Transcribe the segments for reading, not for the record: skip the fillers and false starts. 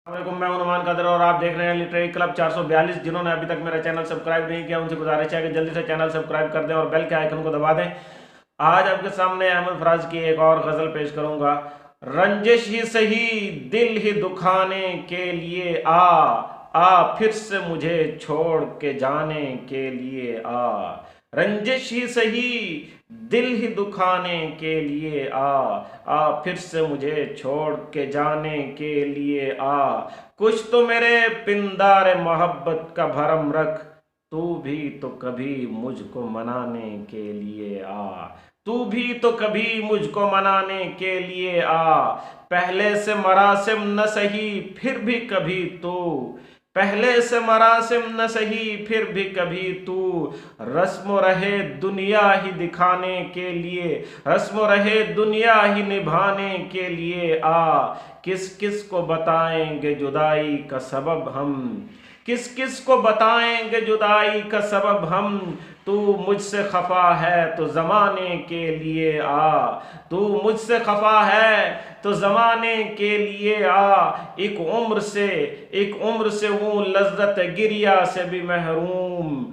वालेकुम, मैं हूं नुमान कदर और आप देख रहे हैं लिटरेरी क्लब 442। जिन्होंने अभी तक मेरा चैनल सब्सक्राइब नहीं किया उनसे गुजारिश है कि जल्दी से चैनल सब्सक्राइब कर दें और बेल के आइकन को दबा दें। आज आपके सामने अहमद फराज की एक और गजल पेश करूंगा। रंजिश ही सही दिल ही दुखाने के लिए आ फिर से मुझे छोड़ के जाने के लिए आ। रंजिश ही सही दिल ही दुखाने के लिए आ फिर से मुझे छोड़ के जाने के लिए आ। कुछ तो मेरे पिंदार मोहब्बत का भरम रख, तू भी तो कभी मुझको मनाने के लिए आ। तू भी तो कभी मुझको मनाने के लिए आ। पहले से मरासिम न सही फिर भी कभी तू, पहले से मरासिम न सही फिर भी कभी तू। रस्म रहे दुनिया ही दिखाने के लिए, रस्म रहे दुनिया ही निभाने के लिए आ। किस किस को बताएंगे जुदाई का सबब हम, किस किस को बताएंगे जुदाई का सबब हम। तू मुझसे खफा है तो जमाने के लिए आ। तू मुझसे खफा है तो जमाने के लिए आ। एक उम्र से हूँ लज्जत गिरिया से भी महरूम,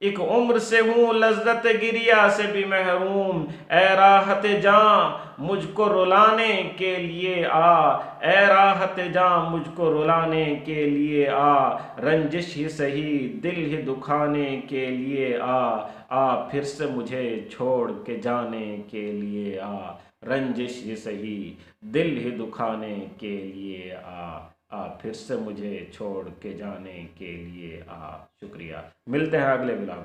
एक उम्र से हूँ लज्जत गिरिया से भी महरूम। ए राहत जां मुझको रुलाने के लिए आ, ए राहत जां मुझको रुलाने के लिए आ। रंजिश ही सही दिल ही दुखाने के लिए आ फिर से मुझे छोड़ के जाने के लिए आ। रंजिश ही सही दिल ही दुखाने के लिए आ फिर से मुझे छोड़ के जाने के लिए आ। शुक्रिया। मिलते हैं अगले ब्लॉग।